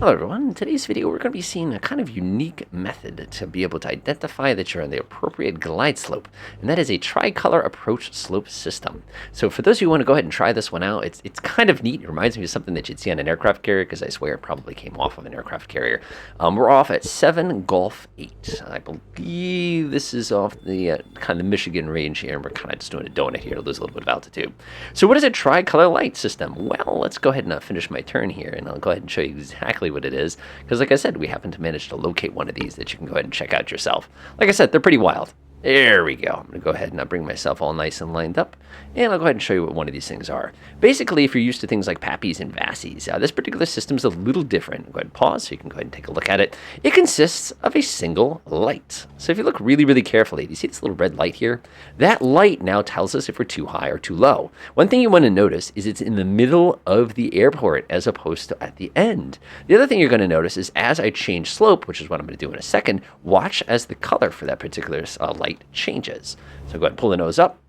Hello everyone, in today's video we're going to be seeing a kind of unique method to be able to identify that you're on the appropriate glide slope, and that is a tricolor approach slope system. So for those of you who want to go ahead and try this one out, it's kind of neat. It reminds me of something that you'd see on an aircraft carrier, because I swear it probably came off of an aircraft carrier. We're off at 7 Golf 8. I believe this is off the kind of the Michigan range here, and we're kind of just doing a donut here to lose a little bit of altitude. So what is a tricolor light system? Well, let's go ahead and finish my turn here, and I'll go ahead and show you exactly what it is, because like I said, we happen to manage to locate one of these that you can go ahead and check out yourself. Like I said, they're pretty wild. There we go. I'm going to go ahead and bring myself all nice and lined up, and I'll go ahead and show you what one of these things are. Basically, if you're used to things like PAPIs and VASIs, this particular system is a little different. Go ahead and pause so you can go ahead and take a look at it. It consists of a single light. So if you look really, really carefully, do you see this little red light here? That light now tells us if we're too high or too low. One thing you want to notice is it's in the middle of the airport as opposed to at the end. The other thing you're going to notice is as I change slope, which is what I'm going to do in a second, watch as the color for that particular light changes. So go ahead and pull the nose up.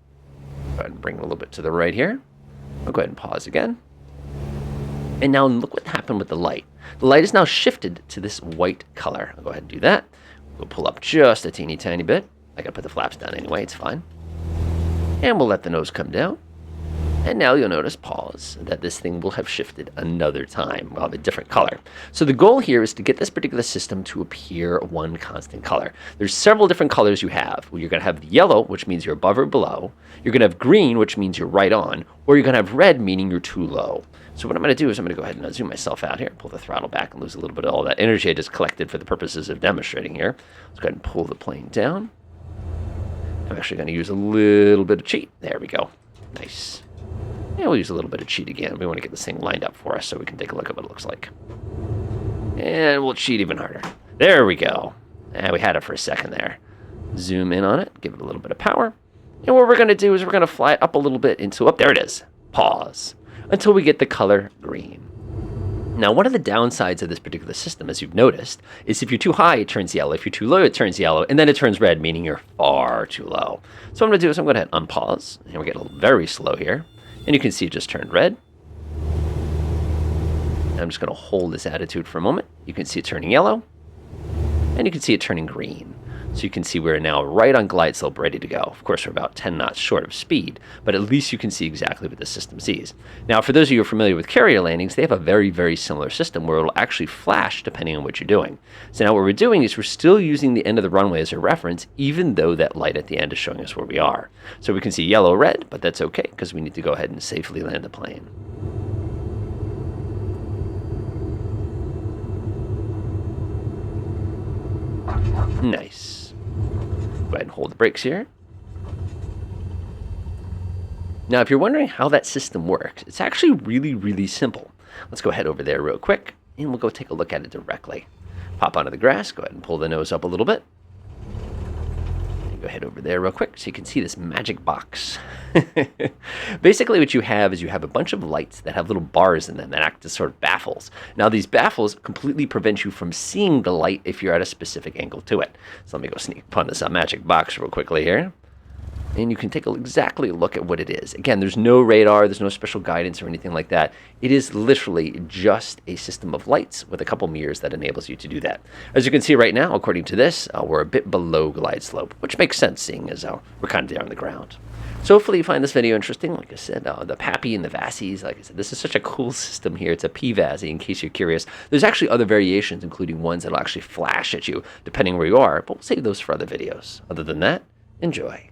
Go ahead and bring it a little bit to the right here. I'll go ahead and pause again. And now look what happened with the light. The light is now shifted to this white color. I'll go ahead and do that. We'll pull up just a teeny tiny bit. I gotta put the flaps down anyway, it's fine. And we'll let the nose come down. And now you'll notice, pause, that this thing will have shifted another time. We'll have a different color. So the goal here is to get this particular system to appear one constant color. There's several different colors you have. You're going to have yellow, which means you're above or below. You're going to have green, which means you're right on. Or you're going to have red, meaning you're too low. So what I'm going to do is I'm going to go ahead and zoom myself out here, pull the throttle back, and lose a little bit of all that energy I just collected for the purposes of demonstrating here. Let's go ahead and pull the plane down. I'm actually going to use a little bit of cheat. There we go. Nice. And we'll use a little bit of cheat again. We want to get this thing lined up for us so we can take a look at what it looks like. And we'll cheat even harder. There we go. And we had it for a second there. Zoom in on it, give it a little bit of power. And what we're going to do is we're going to fly it up a little bit into, there it is. Pause. Until we get the color green. Now, one of the downsides of this particular system, as you've noticed, is if you're too high, it turns yellow. If you're too low, it turns yellow. And then it turns red, meaning you're far too low. So what I'm going to do is I'm going to hit unpause. And we're getting very slow here. And you can see it just turned red. And I'm just going to hold this attitude for a moment. You can see it turning yellow. And you can see it turning green. So you can see we're now right on glide slope, ready to go. Of course, we're about 10 knots short of speed, but at least you can see exactly what the system sees. Now, for those of you who are familiar with carrier landings, they have a very, very similar system where it'll actually flash depending on what you're doing. So now what we're doing is we're still using the end of the runway as a reference, even though that light at the end is showing us where we are. So we can see yellow, red, but that's okay because we need to go ahead and safely land the plane. Nice. Go ahead and hold the brakes here. Now, if you're wondering how that system works, it's actually really, really simple. Let's go ahead over there real quick, and we'll go take a look at it directly. Pop onto the grass, go ahead and pull the nose up a little bit. And go ahead over there real quick so you can see this magic box. Basically, what you have is you have a bunch of lights that have little bars in them that act as sort of baffles. Now, these baffles completely prevent you from seeing the light if you're at a specific angle to it. So let me go sneak upon this magic box real quickly here. And you can take exactly a look at what it is. Again, there's no radar, there's no special guidance or anything like that. It is literally just a system of lights with a couple mirrors that enables you to do that. As you can see right now, according to this, we're a bit below glide slope, which makes sense seeing as we're kind of there on the ground. So hopefully you find this video interesting. Like I said, the PAPI and the VASIs, like I said, this is such a cool system here. It's a P-VASI, in case you're curious. There's actually other variations, including ones that'll actually flash at you, depending where you are, but we'll save those for other videos. Other than that, enjoy.